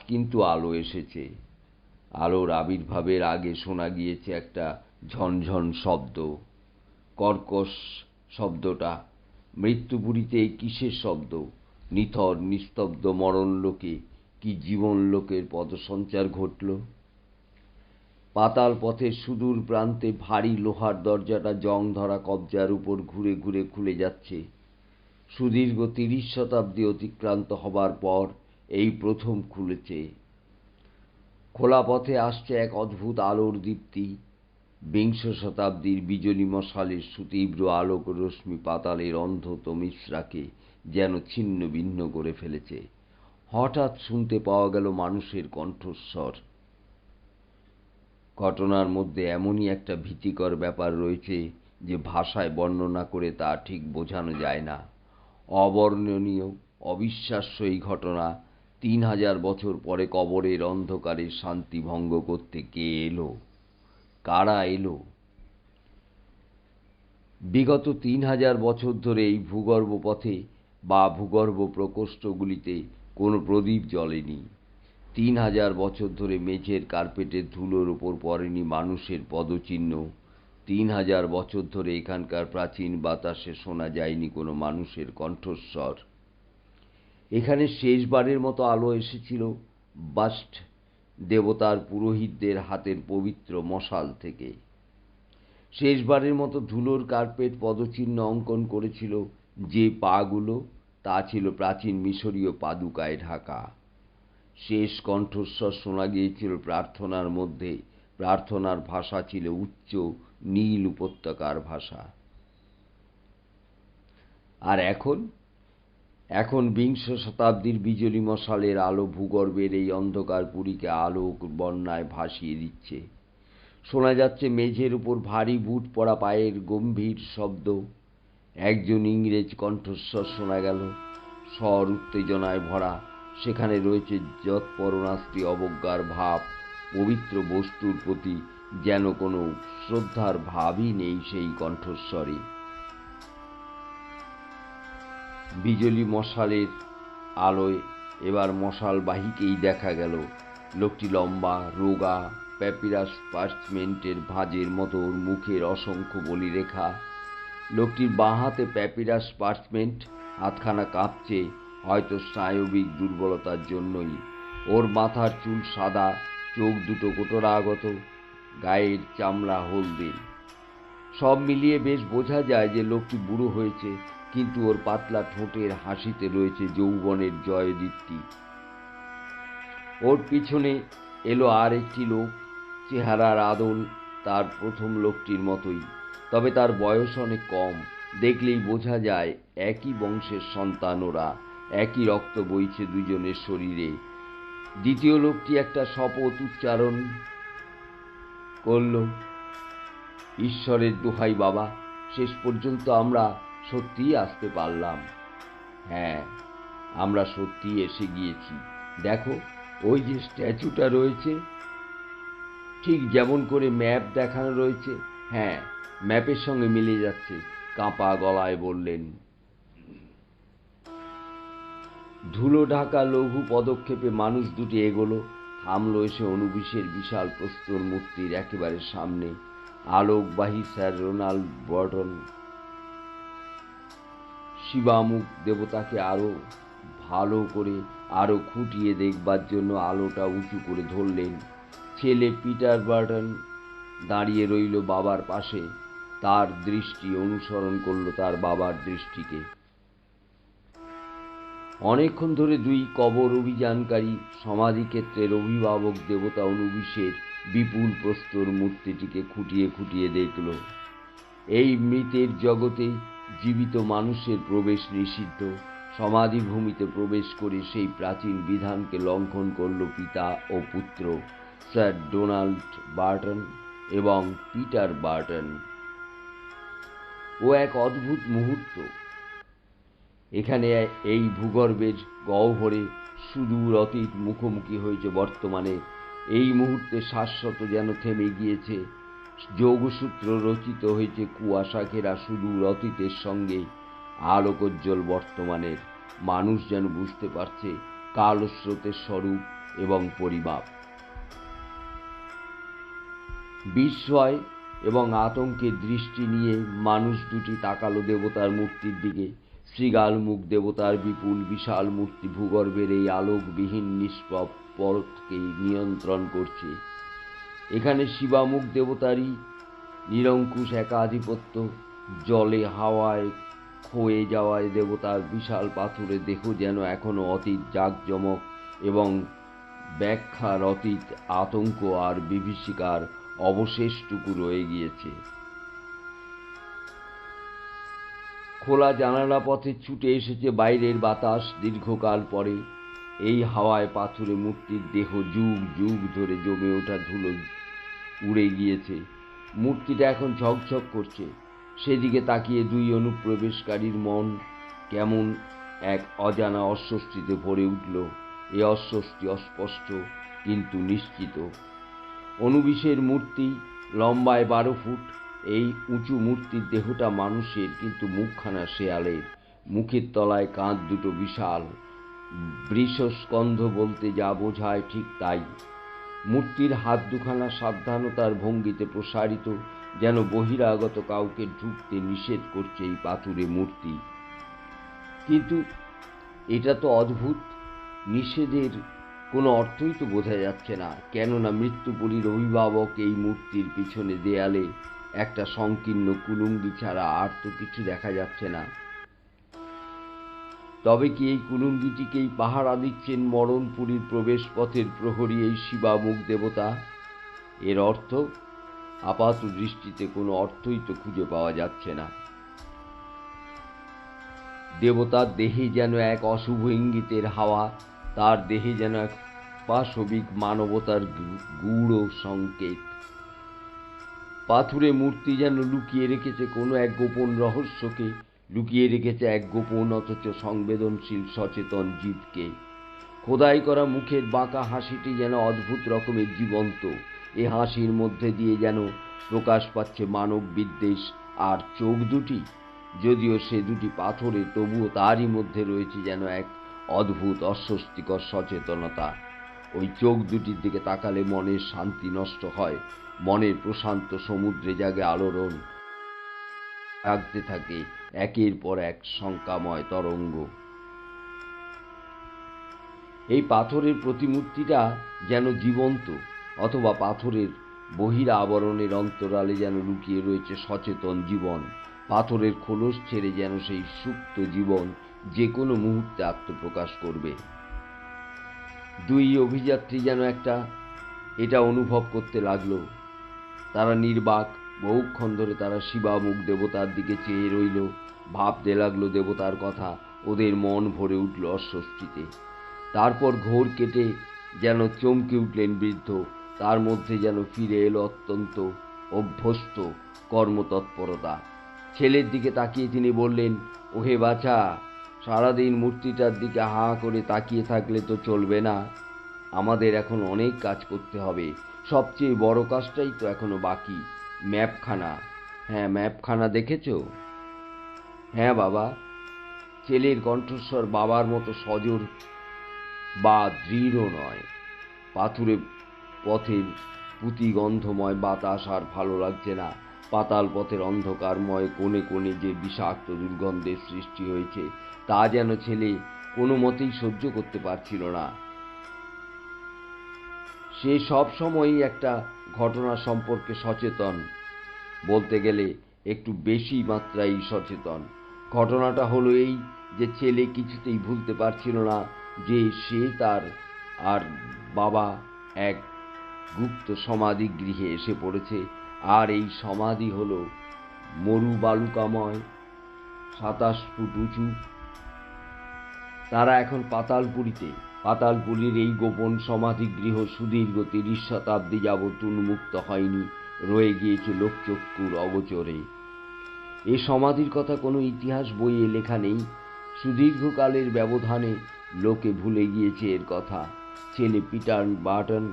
কিন্তু আলো এসেছে। আলোর আবির্ভাবের আগে শোনা গিয়েছে একটা ঝনঝন শব্দ। কর্কশ শব্দটা। মৃত্যুপুরীতে এই কিসের শব্দ? নিথর নিস্তব্ধ মরণলোকে কি জীবন লোকের পদসঞ্চার ঘটল? পাতাল পথের সুদূর প্রান্তে ভারী লোহার দরজাটা জং ধরা কবজার উপর ঘুরে ঘুরে খুলে যাচ্ছে। সুদীর্ঘ ৩০ শতাব্দী অতিক্রান্ত হবার পর এই প্রথম খুলেছে। খোলা পথে আসছে এক অদ্ভুত আলোর দীপ্তি। বিংশ শতাব্দীর বিজলী মশালের সুতীব্র আলোক রশ্মি পাতালের অন্ধ তমিশ্রাকে যেন ছিন্ন ভিন্ন করে ফেলেছে। হঠাৎ শুনতে পাওয়া গেল মানুষের কণ্ঠস্বর। ঘটনার মধ্যে এমনই একটা ভীতিকর ব্যাপার রয়েছে যে ভাষায় বর্ণনা করে তা ঠিক বোঝানো যায় না। অবর্ণনীয়, অবিশ্বাস্য এই ঘটনা ৩,০০০ বছর পরে কবরের অন্ধকারে শান্তি ভঙ্গ করতে কে এলো? কারা এলো? বিগত ৩,০০০ বছর ধরে এই ভূগর্ভ পথে বা ভূগর্ভ প্রকোষ্ঠগুলিতে কোনো প্রদীপ জ্বলেনি। ৩,০০০ বছর ধরে মেঝের কার্পেটের ধুলোর ওপর পড়েনি মানুষের পদচিহ্ন। ৩,০০০ বছর ধরে এখানকার প্রাচীন বাতাসে শোনা যায়নি কোনো মানুষের কণ্ঠস্বর। এখানে শেষবারের মতো আলো এসেছিল বাস্ট দেবতার পুরোহিতদের হাতের পবিত্র মশাল থেকে। শেষবারের মতো ধুলোর কার্পেট পদচিহ্ন অঙ্কন করেছিল যে পাগুলো, তা ছিল প্রাচীন মিশরীয় পাদুকায় ঢাকা। শেষ কণ্ঠস্বর শোনা গিয়েছিল প্রার্থনার মধ্যে। প্রার্থনার ভাষা ছিল উচ্চ নীল উপত্যকার ভাষা। আর এখন বিংশ শতাব্দীর বিজলী মশালের আলো ভূগর্ভের এই অন্ধকার পুরীকে আলোক বন্যায় ভাসিয়ে দিচ্ছে। শোনা যাচ্ছে মেঝের উপর ভারী বুট পরা পায়ের গম্ভীর শব্দ। একজন ইংরেজ কণ্ঠস্বর শোনা গেল, স্বর উত্তেজনায় ভরা। সেখানে রয়েছে যৎপরণাস্তি অবজ্ঞার ভাব। পবিত্র বস্তুর প্রতি যেন কোনো শ্রদ্ধার ভাবই নেই সেই কণ্ঠস্বরে। বিজলী মশালের আলোয় এবার মশালবাহীকেই দেখা গেল। লোকটি লম্বা, রোগা, প্যাপিরাস পার্চমেন্টের ভাঁজের মতো ওর মুখের অসংখ্য বলিরেখা। লোকটির বাঁ হাতে প্যাপিরাস পার্চমেন্ট, হাতখানা কাঁপছে, হয়তো স্নায়বিক দুর্বলতার জন্যই। ওর মাথার চুল সাদা, চোখ দুটো কোটরাগত, গায়ের চামড়া হলদে। সব মিলিয়ে বেশ বোঝা যায় যে লোকটি বুড়ো হয়েছে, কিন্তু ওর পাতলা ঠোঁটের হাসিতে রয়েছে যৌবনের জয়দীপ্তি। ওর পিছনে এলো আর একটি লোক। চেহারার আদল তার প্রথম লোকটির মতোই, তবে তার বয়স অনেক কম। দেখলেই বোঝা যায় একই বংশের সন্তান ওরা, একই রক্ত বইছে দুজনের শরীরে। দ্বিতীয় লোকটি একটা শপথ উচ্চারণ করল, ঈশ্বরের দোহাই বাবা, শেষ পর্যন্ত আমরা সত্যিই আসতে পারলাম। হ্যাঁ, আমরা সত্যিই এসে গিয়েছি। দেখো, ওই যে স্ট্যাচুটা রয়েছে, ঠিক যেমন করে ম্যাপ দেখানো রয়েছে। হ্যাঁ, ম্যাপের সঙ্গে মিলে যাচ্ছে, কাঁপা গলায় বললেন। ধুলো ঢাকা লঘু পদক্ষেপে মানুষ দুটি এগোলো, থামলো এসে অনুবিশের বিশাল প্রস্তর মূর্তির একেবারে সামনে। আলোকবাহী স্যার রোনাল্ড বর্টন শিবামুখ দেবতাকে আরো ভালো করে, আরো খুঁটিয়ে দেখবার জন্য আলোটা উঁচু করে ধরলেন। ছেলে পিটার বার্টন দাঁড়িয়ে রইল বাবার পাশে। তার দৃষ্টি অনুসরণ করল তার বাবার দৃষ্টিকে। অনেকক্ষণ ধরে দুই কবর অভিযানকারী সমাধিক্ষেত্রের অভিভাবক দেবতা অনুবিশের বিপুল প্রস্তর মূর্তিটিকে খুঁটিয়ে খুঁটিয়ে দেখল। এই মৃতের জগতে জীবিত মানুষের প্রবেশ নিষিদ্ধ। সমাধিভূমিতে প্রবেশ করে সেই প্রাচীন বিধানকে লঙ্ঘন করল পিতা ও পুত্র, স্যার ডোনাল্ড বার্টন এবং পিটার বার্টন। ও এক অদ্ভুত মুহূর্ত। এখানে এই ভূগর্ভের গহ্বরে সুদূর অতীত মুখোমুখি হয়েছে বর্তমানে। এই মুহূর্তে শাশ্বত যেন থেমে গিয়েছে। যোগসূত্র রচিত হয়েছে কুয়াশা ঘেরা সুদূর অতীতের সঙ্গে আলোকোজ্জ্বল বর্তমানের। মানুষ যেন বুঝতে পারছে কালস্রোতের স্বরূপ, এবং পরিমাপ। বিস্ময় এবং আতঙ্কের দৃষ্টি নিয়ে মানুষ দুটি তাকালো দেবতার মূর্তির দিকে। শৃগাল মুখ দেবতার বিপুল বিশাল মূর্তি ভূগর্ভের এই আলোকবিহীন নিষ্প্রভ পথকে নিয়ন্ত্রণ করছে। এখানে শিবামুখ দেবতারই নিরঙ্কুশ একাধিপত্য। জলে হাওয়ায় ক্ষয়ে যাওয়ায় দেবতার বিশাল পাথুরে দেহ যেন এখনো অতীত জাঁকজমক এবং ব্যাখ্যার অতীত আতঙ্ক আর বিভীষিকার অবশেষটুকু রয়ে গিয়েছে। খোলা জানালা পথে ছুটে এসেছে বাইরের বাতাস। দীর্ঘকাল পরে এই হাওয়ায় পাথুরে মূর্তির দেহ যুগ যুগ ধরে জমে ওঠা ধুলো উড়ে গিয়েছে। মূর্তিটা এখন ঝকঝক করছে। সেদিকে তাকিয়ে দুই অনুপ্রবেশকারীর মন কেমন এক অজানা অস্বস্তিতে ভরে উঠল। এ অস্বস্তি অস্পষ্ট কিন্তু নিশ্চিত। অনুবিশের মূর্তি, লম্বায় 12 ফুট। এই উঁচু মূর্তির দেহটা মানুষের, কিন্তু মুখখানা শেয়ালের। মুখের তলায় কাঁধ দুটো বিশাল। বৃষস্কন্ধ বলতে যা বোঝায় ঠিক তাই। মূর্তির হাত দুখানা সাবধানতার ভঙ্গিতে প্রসারিত, যেন বহিরাগত কাউকে ঢুকতে নিষেধ করছে এই পাথুরে মূর্তি। কিন্তু এটা তো অদ্ভুত। নিষেধের কোনো অর্থই তো বোঝা যাচ্ছে না, কেননা মৃত্যুপুরীর অভিভাবক এই মূর্তির পিছনে দেয়ালে একটা সংকীর্ণ কুলুঙ্গি ছাড়া আর তো কিছু দেখা যাচ্ছে না। তবে কি এই কুলুঙ্গিটিকেই পাহারা দিচ্ছেন মরণপুরীর প্রবেশ পথের প্রহরী এই শিবামুখ দেবতা? এর অর্থ আপাত দৃষ্টিতে কোনো অর্থই তো খুঁজে পাওয়া যাচ্ছে না। দেবতার দেহে যেন এক অশুভ ইঙ্গিতের হাওয়া, তার দেহে যেন এক পাশবিক মানবতার গূঢ় সংকেত। পাথুরে মূর্তি যেন লুকিয়ে রেখেছে কোনো এক গোপন রহস্যকে, লুকিয়ে রেখেছে এক গোপন অথচ সংবেদনশীল সচেতন জীবকে। খোদাই করা মুখের বাঁকা হাসিটি যেন অদ্ভুত রকমের জীবন্ত। এ হাসির মধ্যে দিয়ে যেন প্রকাশ পাচ্ছে মানব বিদ্বেষ। আর চোখ দুটি, যদিও সে দুটি পাথরে, তবুও তারই মধ্যে রয়েছে যেন এক অদ্ভুত অস্বস্তিকর সচেতনতা। ওই চোখ দুটির দিকে তাকালে মনের শান্তি নষ্ট হয়, মনের প্রশান্ত সমুদ্রে জাগে আলোড়ন, জাগতে থাকে একের পর এক শঙ্কাময় তরঙ্গ। এই পাথরের প্রতিমূর্তিটা যেন জীবন্ত, অথবা পাথরের বহির আবরণের অন্তরালে যেন লুকিয়ে রয়েছে সচেতন জীবন। পাথরের খোলস ছেড়ে যেন সেই সুপ্ত জীবন যে কোনো মুহূর্তে আত্মপ্রকাশ করবে। দুই অভিযাত্রী যেন এটা অনুভব করতে লাগলো। তারা নির্বাক। বহুক্ষণ ধরে তারা শিবামুখ দেবতার দিকে চেয়ে রইল, ভাবতে লাগলো দেবতার কথা। ওদের মন ভরে উঠল অস্বস্তিতে। তারপর ঘোর কেটে যেন চমকে উঠলেন বৃদ্ধ। তার মধ্যে যেন ফিরে এলো অত্যন্ত অভ্যস্ত কর্মতৎপরতা। ছেলের দিকে তাকিয়ে তিনি বললেন, ওহে বাছা, সারাদিন মূর্তিটার দিকে হাঁ করে তাকিয়ে থাকলে তো চলবে না। আমাদের এখন অনেক কাজ করতে হবে। সবচেয়ে বড় কাজটাই তো এখনো বাকি, ম্যাপখানা। হ্যাঁ, ম্যাপখানা দেখেছ? হ্যাঁ বাবা। ছেলের কণ্ঠস্বর বাবার মতো সজোর বা দৃঢ় নয়। পাথুরে পথের পুঁতিগন্ধময় বাতাস আর ভালো লাগছে না। পাতাল পথের অন্ধকারময় কোণে কোণে যে বিষাক্ত দুর্গন্ধের সৃষ্টি হয়েছে, তা যেন ছেলে কোনো মতেই সহ্য করতে পারছিল না। সে সব সময়ই একটা ঘটনা সম্পর্কে সচেতন, বলতে গেলে একটু বেশি মাত্রায় সচেতন। ঘটনাটা হলো এই যে ছেলে কিছুতেই ভুলতে পারছিল না যে সে তার আর বাবা এক গুপ্ত সমাধি গৃহে এসে পড়েছে। আর এই সমাধি হলো মরু বালুকাময়, 27 ফুট উঁচু। তারা এখন পাতালপুরীতে। পাতালপুরীর এই গোপন সমাধিগৃহ সুদীর্ঘ 30 শতাব্দী যাবৎ উন্মুক্ত হয়নি, রয়ে গিয়েছে লোকচক্ষুর অগোচরে। এ সমাধির কথা কোনো ইতিহাস বইয়ে লেখা নেই। সুদীর্ঘকালের ব্যবধানে লোকে ভুলে গিয়েছে এর কথা। ছেলে পিটার বার্টন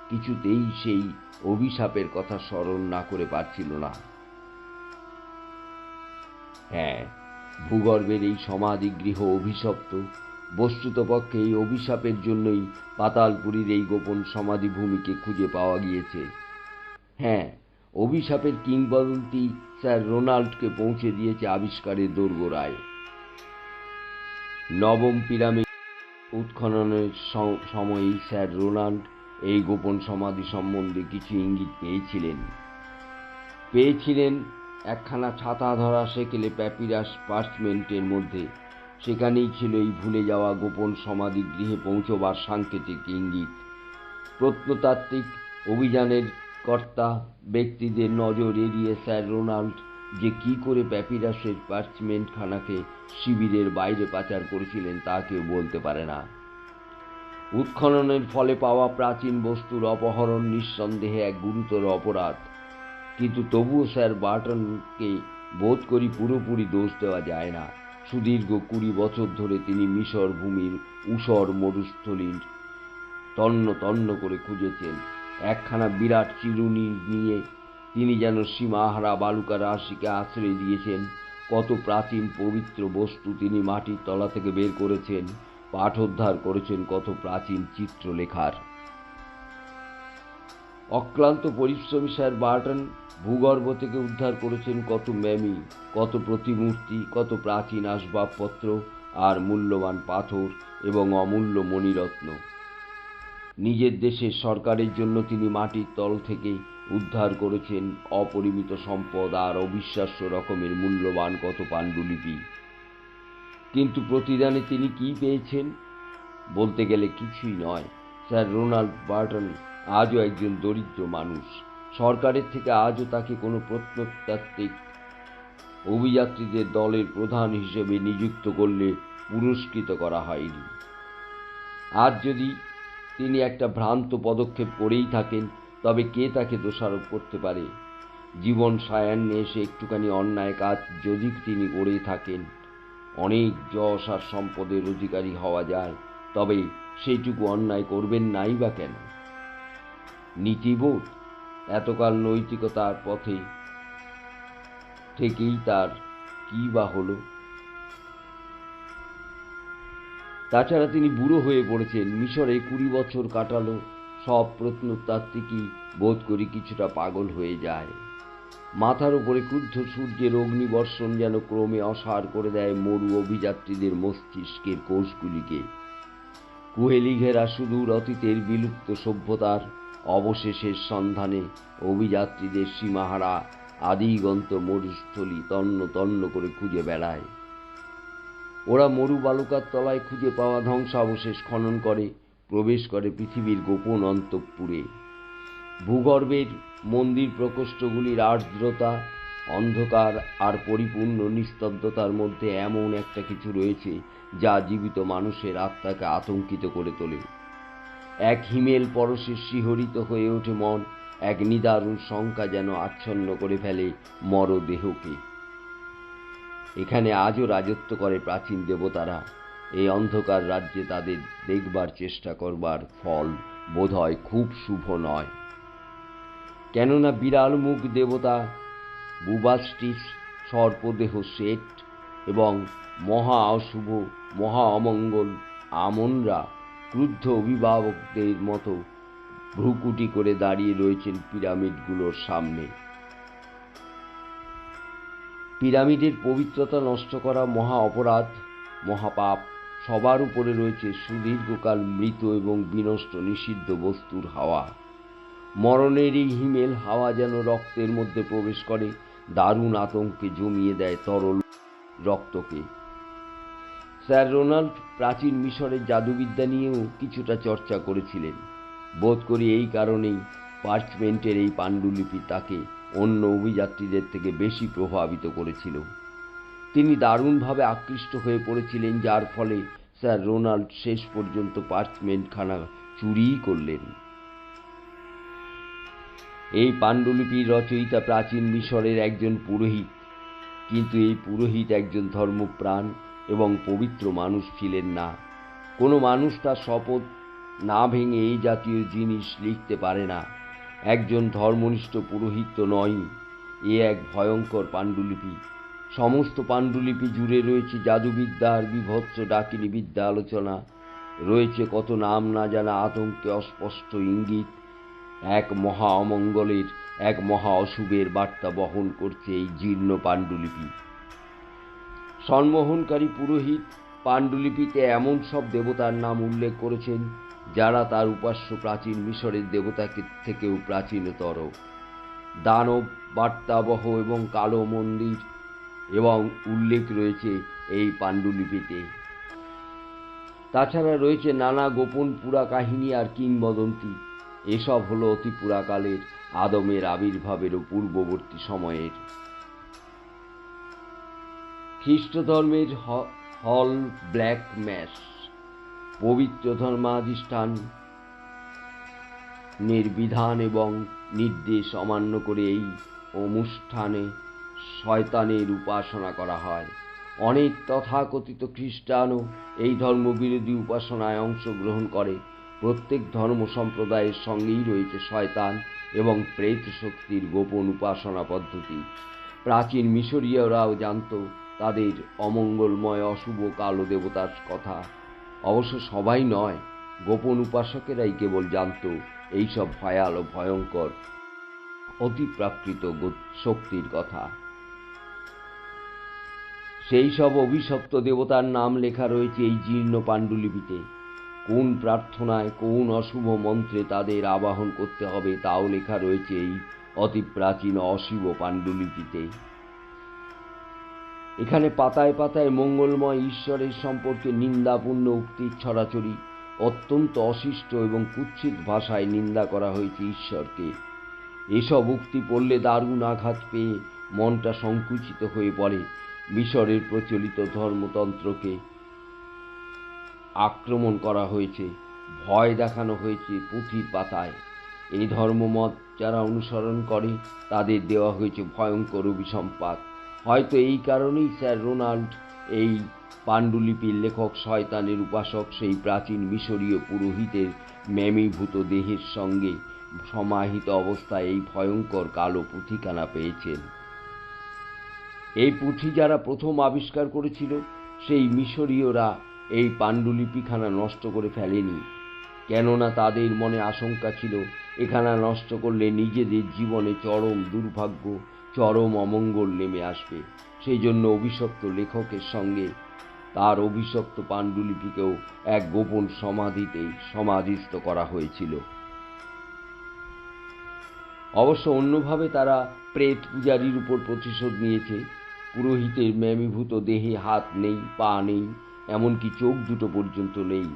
কিছুতেই সেই অভিশাপের কথা স্মরণ না করে পারছিল না। হ্যাঁ, ভূগর্ভের এই সমাধিগৃহ অভিশপ্ত। বস্তুতপক্ষে এই অভিশাপের জন্যই পাতালপুরীর এই গোপন সমাধিভূমিকে খুঁজে পাওয়া গিয়েছে। হ্যাঁ, অভিশাপের কিংবদন্তি স্যার রোনাল্ডকে পৌঁছে দিয়েছে আবিষ্কারের দোরগোড়ায়। নবম পিরামিড উৎখননের সময়ই স্যার রোনাল্ড এই গোপন সমাধি সম্বন্ধে কিছু ইঙ্গিত পেয়েছিলেন একখানা ছাতা ধরা সেকেলে প্যাপিরাস পার্চমেন্টের মধ্যে। সেখানেই ছিল এই ভুলে যাওয়া গোপন সমাধি গৃহে পৌঁছবার সাংকেতিক ইঙ্গিত। প্রত্নতাত্ত্বিক অভিযানের কর্তা ব্যক্তিদের নজর এড়িয়ে স্যার রোনাল্ড যে কি করে প্যাপিরাসের পার্চমেন্টখানাকে শিবিরের বাইরে পাচার করেছিলেন তা কেউ বলতে পারে না। উৎখননের ফলে পাওয়া প্রাচীন বস্তুর অপহরণ নিঃসন্দেহে এক গুরুতর অপরাধ, কিন্তু তবুও স্যার বার্টনকে বোধ করি পুরোপুরি দোষ দেওয়া যায় না। সুদীর্ঘ 20 বছর ধরে তিনি মিশর ভূমির ঊষর মরুস্থলীর তন্ন তন্ন করে খুঁজেছেন। একখানা বিরাট চিরুনি নিয়ে তিনি যেন সীমাহারা বালুকা রাশিকে আশ্রয় দিয়েছেন। কত প্রাচীন পবিত্র বস্তু তিনি মাটির তলা থেকে বের করেছেন, পাঠোদ্ধার করেছেন কত প্রাচীন চিত্রলেখার। অক্লান্ত পরিশ্রমী স্যার বার্টন ভূগর্ভ থেকে উদ্ধার করেছেন কত ম্যামি, কত প্রতিমূর্তি, কত প্রাচীন আসবাবপত্র আর মূল্যবান পাথর এবং অমূল্য মণিরত্ন। নিজের দেশের সরকারের জন্য তিনি মাটির তল থেকে উদ্ধার করেছেন অপরিমিত সম্পদ আর অবিশ্বাস্য রকমের মূল্যবান কত পাণ্ডুলিপি। কিন্তু প্রতিদানে তিনি কি পেয়েছেন? বলতে গেলে কিছুই নয়। স্যার রোনাল্ড বার্টন আজও একজন দরিদ্র মানুষ। সরকারের থেকে আজও তাকে কোনো প্রত্নতাত্ত্বিক অভিযাত্রীদের দলের প্রধান হিসেবে নিযুক্ত করলে পুরস্কৃত করা হয়নি। আজ যদি তিনি একটা ভ্রান্ত পদক্ষেপ করেই থাকেন, তবে কে তাকে দোষারোপ করতে পারে? জীবন সায়ান্নে এসে একটুখানি অন্যায় কাজ যদি তিনি করে থাকেন, অনেক যশ আর সম্পদের অধিকারী হওয়া যায়, তবে সেইটুকু অন্যায় করবেন নাই বা কেন? নীতিবোধ, এতকাল নৈতিকতার পথে থেকেই তার কি বা হলো? তাছাড়া তিনি বুড়ো হয়ে পড়েছেন। মিশরে 20 বছর কাটালো। সব প্রত্নতাত্ত্বিকই বোধ করি কিছুটা পাগল হয়ে যায়। মাথার উপরে ক্রুদ্ধ সূর্যের অগ্নিবর্ষণ যেন ক্রমে অসাড় করে দেয় মরু অভিযাত্রীদের মস্তিষ্কের কোষগুলিকে। কুহেলি ঘেরা সুদূর অতীতের বিলুপ্ত সভ্যতার অবশেষের সন্ধানে অভিযাত্রীদের সীমাহারা আদিগন্ত মরুস্থলী তন্ন তন্ন করে খুঁজে বেড়ায়। ওরা মরু বালুকার তলায় খুঁজে পাওয়া ধ্বংসাবশেষ খনন করে, প্রবেশ করে পৃথিবীর গোপন অন্তঃপুরে। ভূগর্ভের মন্দির প্রকোষ্ঠগুলির আর্দ্রতা, অন্ধকার আর পরিপূর্ণ নিস্তব্ধতার মধ্যে এমন একটা কিছু রয়েছে যা জীবিত মানুষের আত্মাকে আতঙ্কিত করে তোলে। এক হিমেল পরশে শিহরিত হয়ে ওঠে মন, এক নিদারুণ শঙ্কা যেন আচ্ছন্ন করে ফেলে মরদেহকে। এখানে আজও রাজত্ব করে প্রাচীন দেবতারা। এই অন্ধকার রাজ্যে তাদের দেখবার চেষ্টা করবার ফল বোধহয় খুব শুভ নয়। কেননা বিড়াল মুখ দেবতা বুবাস্টিস, সর্পদেহ শেঠ এবং মহা অশুভ মহা অমঙ্গল আমনরা ক্রুদ্ধ অভিভাবকদের মতো ভ্রুকুটি করে দাঁড়িয়ে রয়েছেন পিরামিডগুলোর সামনে। পিরামিডের পবিত্রতা নষ্ট করা মহা অপরাধ, মহাপাপ। সবার উপরে রয়েছে সুদীর্ঘকাল মৃত এবং বিনষ্ট নিষিদ্ধ বস্তুর হাওয়া। মরণের এই হিমেল হাওয়া যেন রক্তের মধ্যে প্রবেশ করে, দারুণ আতঙ্কে জমিয়ে দেয় তরল রক্তকে। স্যার রোনাল্ড প্রাচীন মিশরের জাদুবিদ্যা নিয়েও কিছুটা চর্চা করেছিলেন। বোধ করি এই কারণেই পার্চমেন্টের এই পাণ্ডুলিপি তাকে অন্য অভিযাত্রীদের থেকে বেশি প্রভাবিত করেছিল। তিনি দারুণভাবে আকৃষ্ট হয়ে পড়েছিলেন, যার ফলে স্যার রোনাল্ড শেষ পর্যন্ত পার্চমেন্টখানা চুরিই করলেন। এই পাণ্ডুলিপির রচয়িতা প্রাচীন মিশরের একজন পুরোহিত, কিন্তু এই পুরোহিত একজন ধর্মপ্রাণ এবং পবিত্র মানুষ ছিলেন না। কোনো মানুষ তার শপথ না ভেঙে এই জাতীয় জিনিস লিখতে পারে না। একজন ধর্মনিষ্ঠ পুরোহিত তো নয়, এ এক ভয়ঙ্কর পাণ্ডুলিপি। সমস্ত পাণ্ডুলিপি জুড়ে রয়েছে জাদুবিদ্যার বীভৎস ডাকিনী বিদ্যা আলোচনা, রয়েছে কত নাম না জানা আতঙ্কে অস্পষ্ট ইঙ্গিত। এক মহা অমঙ্গলের, এক মহা অশুভের বার্তা বহন করছে এই জীর্ণ পাণ্ডুলিপি। সম্মোহনকারী পুরোহিত পাণ্ডুলিপিতে এমন সব দেবতার নাম উল্লেখ করেছেন যারা তার উপাস্য প্রাচীন মিশরের দেবতাকে থেকেও প্রাচীনতর। দানব, বার্তাবহ এবং কালো মন্দির এবং উল্লেখ রয়েছে এই পাণ্ডুলিপিতে। তাছাড়া রয়েছে নানা গোপন পুরা কাহিনী আর কিংবদন্তি। এসব হলো অতি পুরাকালের আদমের আবির্ভাবেরও পূর্ববর্তী সময়ের। খ্রিস্ট ধর্মের হল ব্ল্যাক ম্যাস, পবিত্র ধর্মাধিষ্ঠানের বিধান এবং নির্দেশ অমান্য করে এই অনুষ্ঠানে শয়তানের উপাসনা করা হয়। অনেক তথাকথিত খ্রিস্টানও এই ধর্মবিরোধী উপাসনায় অংশগ্রহণ করে। প্রত্যেক ধর্ম সম্প্রদায়ের সঙ্গেই রয়েছে শয়তান এবং প্রেত শক্তির গোপন উপাসনা পদ্ধতি। প্রাচীন মিশরীয়রাও জানত তাদের অমঙ্গলময় অশুভ কালো দেবতার কথা। অবশ্য সবাই নয়, গোপন উপাসকেরাই কেবল জানত এইসব ভয়াল ও ভয়ঙ্কর অতিপ্রাকৃত শক্তির কথা। সেই সব অভিশপ্ত দেবতার নাম লেখা রয়েছে এই জীর্ণ পাণ্ডুলিপিতে। কোন প্রার্থনায়, কোন অশুভ মন্ত্রে তাদের আবাহন করতে হবে তাও লেখা রয়েছে এই অতি প্রাচীন অশিব পাণ্ডুলিপিতে। এখানে পাতায় পাতায় মঙ্গলময় ঈশ্বরের সম্পর্কে নিন্দাপূর্ণ উক্তির ছড়াছড়ি। অত্যন্ত অশিষ্ট এবং কুৎসিত ভাষায় নিন্দা করা হয়েছে ঈশ্বরকে। এসব উক্তি পড়লে দারুণ আঘাত পেয়ে মনটা সংকুচিত হয়ে পড়ে। মিশরের প্রচলিত ধর্মতন্ত্রকে আক্রমণ করা হয়েছে, ভয় দেখানো হয়েছে পুঁথির পাতায়। এই ধর্মমত যারা অনুসরণ করে তাদের দেওয়া হয়েছে ভয়ঙ্কর অভিসম্পাত। হয়তো এই কারণেই স্যার রোনাল্ড, এই পাণ্ডুলিপির লেখক, শয়তানের উপাসক সেই প্রাচীন মিশরীয় পুরোহিতের মেমীভূত দেহের সঙ্গে সমাহিত অবস্থায় এই ভয়ঙ্কর কালো পুঁথিখানা পেয়েছেন। এই পুঁথি যারা প্রথম আবিষ্কার করেছিল সেই মিশরীয়রা এই পাণ্ডুলিপিখানা নষ্ট করে ফেলেনি, কেননা তাদের মনে আশঙ্কা ছিল এখানা নষ্ট করলে নিজেদের জীবনে চরম দুর্ভাগ্য, চরম অমঙ্গল নেমে আসবে। সেই জন্য অভিশপ্ত লেখকের সঙ্গে তার অভিশপ্ত পাণ্ডুলিপিকেও এক গোপন সমাধিতে সমাধিস্থ করা হয়েছিল। অবশ্য অন্যভাবে তারা প্রেত পূজারীর উপর প্রতিশোধ নিয়েছে। পুরোহিতের মেমীভূত দেহে হাত নেই, পা নেই, এমনকি চোখ দুটো পর্যন্ত নেই।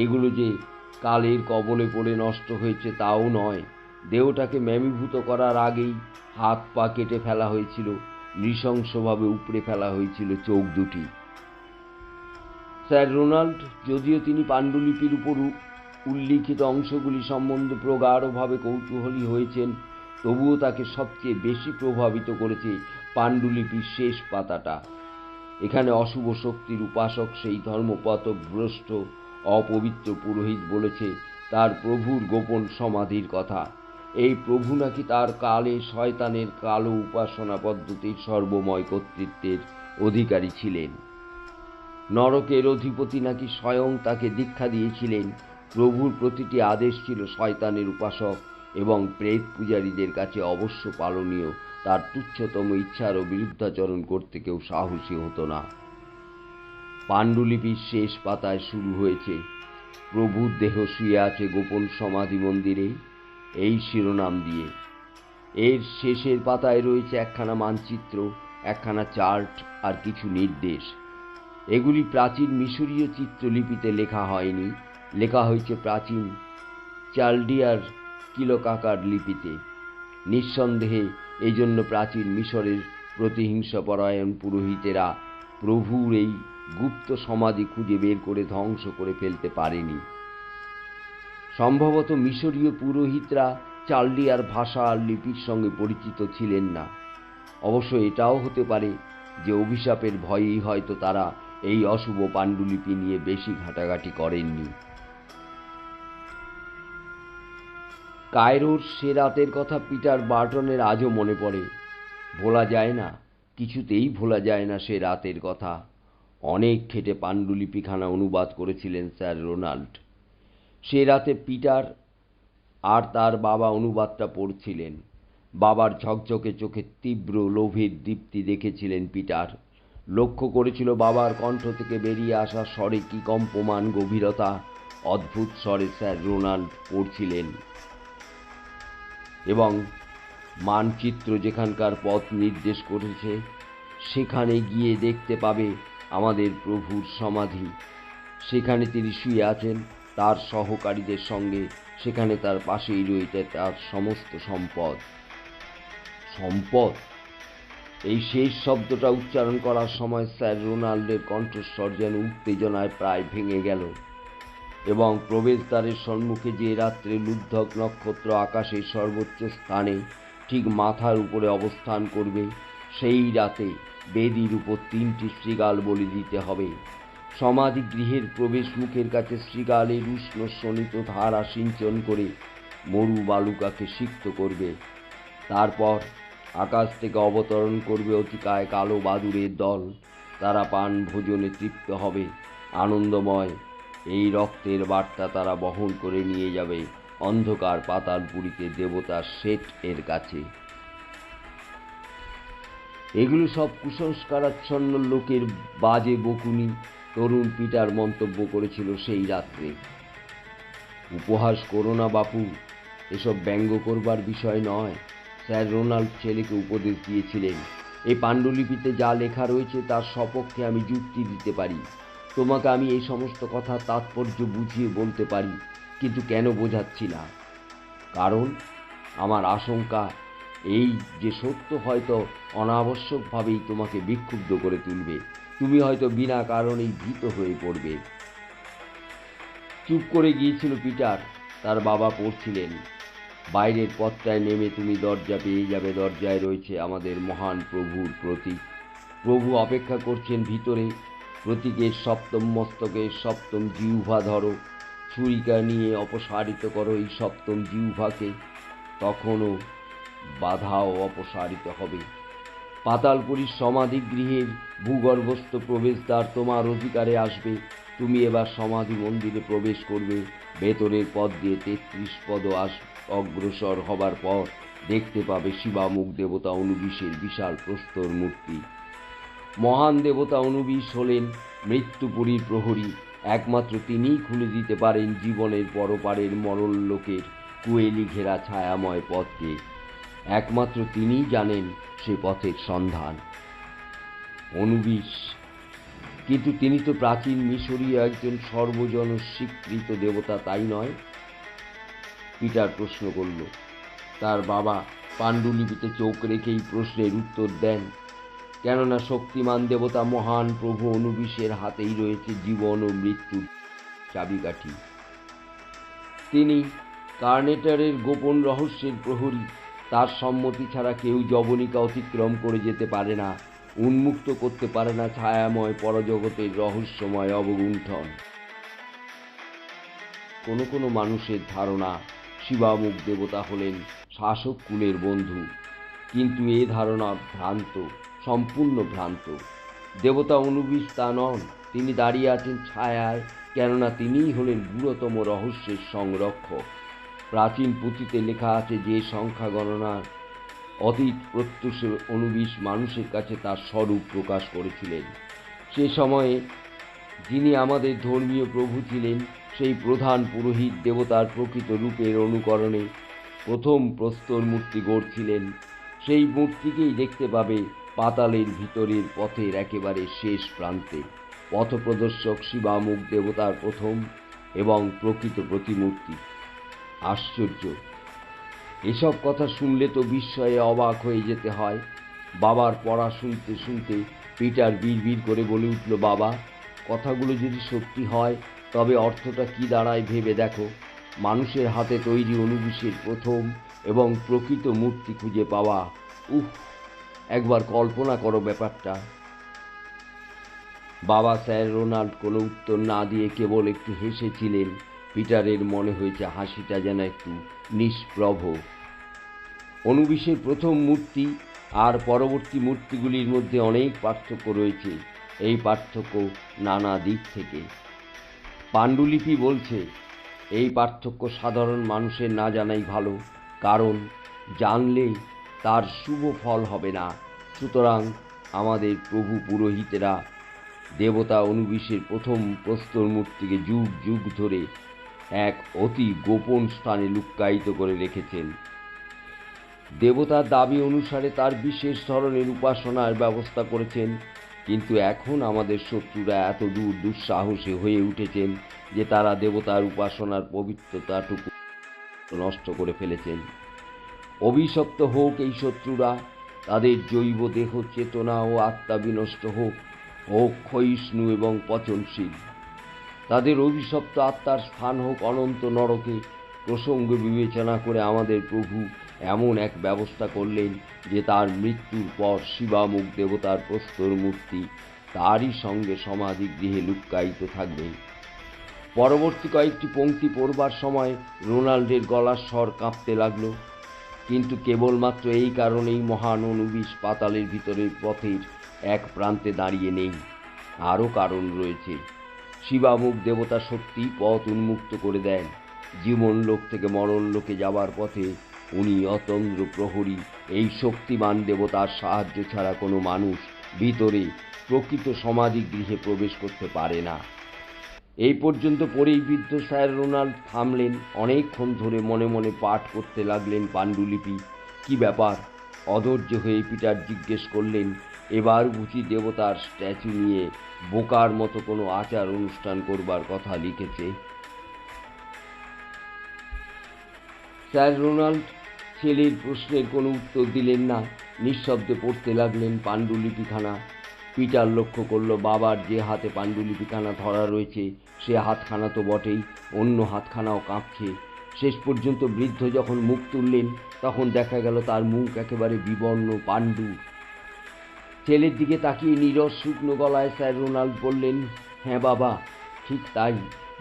এগুলো যে কালের কবলে পড়ে নষ্ট হয়েছে তাও নয়, দেহটাকে মেমীভূত করার আগেই হাত পা কেটে ফেলা হয়েছিল, নৃশংসভাবে উপড়ে ফেলা হয়েছিল চোখ দুটি। স্যার রোনাল্ড, যদিও তিনি পাণ্ডুলিপির উপর উল্লিখিত অংশগুলি সম্বন্ধে প্রগাঢ়ভাবে কৌতূহলী হয়েছেন, তবুও তাকে সবচেয়ে বেশি প্রভাবিত করেছে পাণ্ডুলিপির শেষ পাতাটা। এখানে অশুভ শক্তির উপাসক সেই ধর্মপথভ্রষ্ট অপবিত্র পুরোহিত বলেছে তার প্রভুর গোপন সমাধির কথা। এই প্রভু নাকি তার কালে শয়তানের কালো উপাসনা পদ্ধতির সর্বময় কর্তৃত্বের অধিকারী ছিলেন। নরকের অধিপতি নাকি স্বয়ং তাকে দীক্ষা দিয়েছিলেন। প্রভুর প্রতিটি আদেশ ছিল শয়তানের উপাসক এবং প্রেত পূজারীদের কাছে অবশ্য পালনীয়। তার তুচ্ছতম ইচ্ছারও বিরুদ্ধাচরণ করতে কেউ সাহসী হতো না। পাণ্ডুলিপির শেষ পাতায় শুরু হয়েছে, প্রভুর দেহ শুয়ে আছে গোপন সমাধি মন্দিরে, এই শিরোনাম দিয়ে। এর শেষের পাতায় রয়েছে একখানা মানচিত্র, একখানা চার্ট আর কিছু নির্দেশ। এগুলি প্রাচীন মিশরীয় চিত্রলিপিতে লেখা হয়নি, লেখা হয়েছে প্রাচীন চালডিয়ার কিলকাকার লিপিতে। নিঃসন্দেহে এই জন্য প্রাচীন মিশরের প্রতিহিংসাপরায়ণ পুরোহিতেরা প্রভুর এই গুপ্ত সমাধি খুঁজে বের করে ধ্বংস করে ফেলতে পারেনি। সম্ভবত মিশরীয় পুরোহিতরা চালডিয়ার ভাষা আর লিপির সঙ্গে পরিচিত ছিলেন না। অবশ্য এটাও হতে পারে যে অভিশাপের ভয়েই হয়তো তারা এই অশুভ পাণ্ডুলিপি নিয়ে বেশি ঘাটাঘাটি করেননি। কায়রোর সে রাতের কথা পিটার বার্টনের আজও মনে পড়ে, ভোলা যায় না। কিছুতেই ভোলা যায় না সে রাতের কথা। অনেক খেটে পাণ্ডুলিপিখানা অনুবাদ করেছিলেন স্যার রোনাল্ড। সে রাতে পিটার আর তার বাবা অনুবাদটা পড়ছিলেন। বাবার ঝকঝকে চোখে তীব্র লোভের দীপ্তি দেখেছিলেন পিটার। লক্ষ্য করেছিল বাবার কণ্ঠ থেকে বেরিয়ে আসা স্বরে কি কম্পমান গভীরতা। অদ্ভুত স্বরে স্যার রোনাল্ড পড়ছিলেন এবং মানচিত্র যেখানকার পথ নির্দেশ করেছে সেখানে গিয়ে দেখতে পাবে আমাদের প্রভুর সমাধি। সেখানে তিনি শুয়ে আছেন তার সহকারীদের সঙ্গে। সেখানে তার পাশেই রয়েছে তার সমস্ত সম্পদ। সম্পদ, এই শেষ শব্দটা উচ্চারণ করার সময় স্যার রোনাল্ডের কণ্ঠস্বর যেন উত্তেজনায় প্রায় ভেঙে গেল। এবং প্রবেশদ্বারের সম্মুখে যে রাত্রে লুব্ধক নক্ষত্র আকাশের সর্বোচ্চ স্থানে ঠিক মাথার উপরে অবস্থান করবে, সেই রাতে বেদির উপর 3টি শৃগাল বলি দিতে হবে। সমাধি গৃহের প্রবেশ মুখের কাছে শৃগালের উষ্ণ শোণিত ধারা সিঞ্চন করে মরু বালুকাকে সিক্ত করবে। তারপর আকাশ থেকে অবতরণ করবে অতিকায় কালো বাদুড়ের দল। তারা পান ভোজনে তৃপ্ত হবে। আনন্দময় এই রক্তের বার্তা তারা বহন করে নিয়ে যাবে অন্ধকার পাতালপুরীতে দেবতা শেঠ এর কাছে। এগুলো সব কুসংস্কারাচ্ছন্ন লোকের বাজে বকুনি, তরুণ পিটার মন্তব্য করেছিল সেই রাত্রে। উপহাস করো না বাপু, এসব ব্যঙ্গ করবার বিষয় নয়। স্যার রোনাল্ড ছেলেকে উপদেশ দিয়েছিলেন, এই পাণ্ডুলিপিতে যা লেখা রয়েছে তার সপক্ষে আমি যুক্তি দিতে পারি। তোমাকে আমি এই সমস্ত কথা তাৎপর্য বুঝিয়ে বলতে পারি, কিন্তু কেন বোঝাচ্ছি না? কারণ আমার আশঙ্কা এই যে সত্য হয়তো অনাবশ্যকভাবেই তোমাকে বিক্ষুব্ধ করে তুলবে। তুমি হয়তো বিনা কারণেই ভীত হয়ে পড়বে। চুপ করে গিয়েছিল পিটার। তার বাবা পড়ছিলেন, বাইরের পথটায় নেমে তুমি দরজা পেয়ে যাবে। দরজায় রয়েছে আমাদের মহান প্রভুর প্রতীক। প্রভু অপেক্ষা করছেন ভিতরে। প্রতীকের সপ্তম মস্তকে সপ্তম জিহ্বা ধরো। ছুরিকা নিয়ে অপসারিত করো এই সপ্তম জিহ্বাকে। তখনও বাধাও অপসারিত হবে। পাতালপুরীর সমাধি গৃহের ভূগর্ভস্থ প্রবেশদ্বার তোমার অধিকারে আসবে। তুমি এবার সমাধি মন্দিরে প্রবেশ করবে। ভেতরের পথ দিয়ে 33 পদ অগ্রসর হবার পর দেখতে পাবে শিবামুখ দেবতা অনুবিশের বিশাল প্রস্তর মূর্তি। মহান দেবতা অনুবিশ হলেন মৃত্যুপুরীর প্রহরী। একমাত্র তিনিই খুলে দিতে পারেন জীবনের পরপারের মরল লোকের কুয়েলি ঘেরা ছায়াময় পথকে। একমাত্র তিনিই জানেন সে পথের সন্ধান। অনুবিশ, কিন্তু তিনি তো প্রাচীন মিশরীয় একজন সর্বজন স্বীকৃত দেবতা, তাই নয়? পিটার প্রশ্ন করল। তার বাবা পাণ্ডুলিপিতে চোখ রেখেই প্রশ্নের উত্তর দেন, কেননা শক্তিমান দেবতা মহান প্রভু অনুবিশের হাতেই রয়েছে জীবন ও মৃত্যুর চাবিকাঠি। তিনি কার্নেটারের গোপন রহস্যের প্রহরী। তার সম্মতি ছাড়া কেউ যবনিকা অতিক্রম করে যেতে পারে না, উন্মুক্ত করতে পারে না ছায়াময় পরজগতের রহস্যময় অবগুণ্ঠন। কোনো কোনো মানুষের ধারণা শিবামুখ দেবতা হলেন শাসক কুলের বন্ধু, কিন্তু এ ধারণা ভ্রান্ত, সম্পূর্ণ ভ্রান্ত। দেবতা অনুবিশ তা নন। তিনি দাঁড়িয়ে আছেন ছায়ায়, কেননা তিনিই হলেন গুরুতম রহস্যের সংরক্ষক। প্রাচীন পুঁথিতে লেখা আছে যে সংখ্যা গণনার অতীত প্রত্যুষে অনুবিশ মানুষের কাছে তার স্বরূপ প্রকাশ করেছিলেন। সে সময়ে যিনি আমাদের ধর্মীয় প্রভু ছিলেন, সেই প্রধান পুরোহিত দেবতার প্রকৃত রূপের অনুকরণে প্রথম প্রস্তর মূর্তি গড়ছিলেন। সেই মূর্তিকেই দেখতে পাবে পাতালের ভিতরের পথের একেবারে শেষ প্রান্তে। পথপ্রদর্শক শিবামুখ দেবতার প্রথম এবং প্রকৃত প্রতিমূর্তি। আশ্চর্য! এসব কথা শুনলে তো বিস্ময়ে অবাক হয়ে যেতে হয়। বাবার পড়া শুনতে শুনতে পিটার বিড়বিড় করে বলে উঠল, বাবা, কথাগুলো যদি সত্যি হয় তবে অর্থটা কি দাঁড়ায় ভেবে দেখো। মানুষের হাতে তৈরি অনুবিশের প্রথম এবং প্রকৃত মূর্তি খুঁজে পাওয়া। উফ, একবার কল্পনা করো ব্যাপারটা। বাবা স্যার রোনাল্ড কোনো উত্তর না দিয়ে কেবল একটু হেসেছিলেন। পিটারের মনে হয়েছে হাসিটা যেন একটু নিষ্প্রভ। অনুবিশের প্রথম মূর্তি আর পরবর্তী মূর্তিগুলির মধ্যে অনেক পার্থক্য রয়েছে। এই পার্থক্য নানা দিক থেকে। পাণ্ডুলিপি বলছে এই পার্থক্য সাধারণ মানুষের না জানাই ভালো, কারণ জানলে তার শুভ ফল হবে না। সুতরাং আমাদের প্রভু পুরোহিতেরা দেবতা অনুবিশের প্রথম প্রস্তর মূর্তিকে যুগ যুগ ধরে এক অতি গোপন স্থানে লুক্কায়িত করে রেখেছেন। দেবতার দাবি অনুসারে তার বিশেষ ধরনের উপাসনার ব্যবস্থা করেছেন, কিন্তু এখন আমাদের শত্রুরা এত দূর দুঃসাহসী হয়ে উঠেছেন যে তারা দেবতার উপাসনার পবিত্রতাটুকু নষ্ট করে ফেলেছেন। অভিশপ্ত হোক এই শত্রুরা, তাদের জৈব দেহ চেতনা ও আত্মা বিনষ্ট হোক, হোক ক্ষয়িষ্ণু এবং পচনশীল। তাদের অভিশপ্ত আত্মার স্থান হোক অনন্ত নরকে। প্রসঙ্গ বিবেচনা করে আমাদের প্রভু এমন এক ব্যবস্থা করলেন যে তার মৃত্যুর পর শিবামুখ দেবতার প্রস্তর মূর্তি তারই সঙ্গে সমাধিগৃহে লুক্কায়িত থাকবে। পরবর্তী কয়েকটি পংক্তি পড়বার সময় রোনাল্ডের গলার স্বর কাঁপতে লাগলো, কিন্তু কেবলমাত্র এই কারণেই মহান অনুবিশ পাতালের ভিতরের পথের এক প্রান্তে দাঁড়িয়ে নেই। আরও কারণ রয়েছে। শিবামুখ দেবতা সত্যিই পথ উন্মুক্ত করে দেন। জীবন লোক থেকে মরণ লোকে যাবার পথে উনি অতন্দ্র প্রহরী। এই শক্তিমান দেবতার সাহায্য ছাড়া কোনো মানুষ ভিতরে প্রকৃত সমাধিগৃহে প্রবেশ করতে পারে না। এই পর্যন্ত পরেই বৃদ্ধ স্যার রোনাল্ড থামলেন। অনেকক্ষণ ধরে মনে মনে পাঠ করতে লাগলেন পাণ্ডুলিপি। কি ব্যাপার? অধৈর্য হয়ে পিটার জিজ্ঞেস করলেন, এবার বুঝি দেবতার স্ট্যাচু নিয়ে বোকার মতো কোনো আচার অনুষ্ঠান করবার কথা লিখেছে? স্যার রোনাল্ড ছেলের প্রশ্নের কোনো উত্তর দিলেন না। নিঃশব্দে পড়তে লাগলেন পাণ্ডুলিপিখানা। পিটার লক্ষ্য করল বাবার যে হাতে পাণ্ডুলিপিখানা ধরা রয়েছে সে হাতখানা তো বটেই, অন্য হাতখানাও কাঁপছে। শেষ পর্যন্ত বৃদ্ধ যখন মুখ তুললেন তখন দেখা গেল তার মুখ একেবারে বিবর্ণ পাণ্ডু। ছেলের দিকে তাকিয়ে নীরস শুকনো গলায় স্যার রোনাল্ড বললেন, হ্যাঁ বাবা, ঠিক তাই।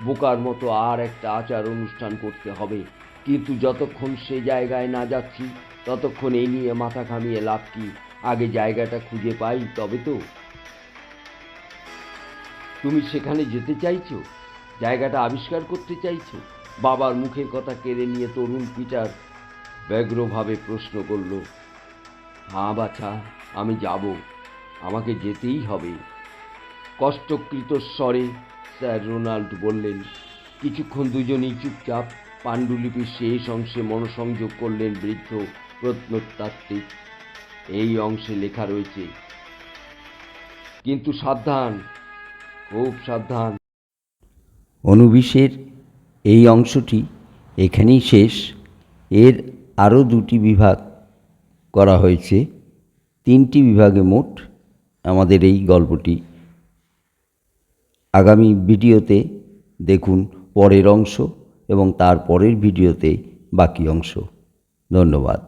বোকার মতো আর একটা আচার অনুষ্ঠান করতে হবে, কিন্তু যতক্ষণ সে জায়গায় না যাচ্ছি ততক্ষণ এই নিয়ে মাথা ঘামিয়ে লাভ কি? আগে জায়গাটা খুঁজে পাই তবে তো। তুমি সেখানে যেতে চাইছো? জায়গাটা আবিষ্কার করতে চাইছো? বাবার মুখের কথা কেড়ে নিয়ে তরুণ পিটার ব্যগ্রভাবে প্রশ্ন করল। হ্যাঁ বাছা, আমি যাব, আমাকে যেতেই হবে, কষ্টকৃত স্বরে স্যার রোনাল্ড বললেন। কিছুক্ষণ দুজনেই চুপচাপ। পাণ্ডুলিপির শেষ অংশে মনোসংযোগ করলেন বৃদ্ধ প্রত্নতাত্ত্বিক। এই অংশে লেখা রয়েছে, কিন্তু সাবধান, খুব সাবধান। অনুবিশের এই অংশটি এখানেই শেষ। এর আরও দুটি বিভাগ করা হয়েছে, 3টি বিভাগে মোট আমাদের এই গল্পটি। আগামী ভিডিওতে দেখুন পরের অংশ এবং তার পরের ভিডিওতে বাকি অংশ। ধন্যবাদ।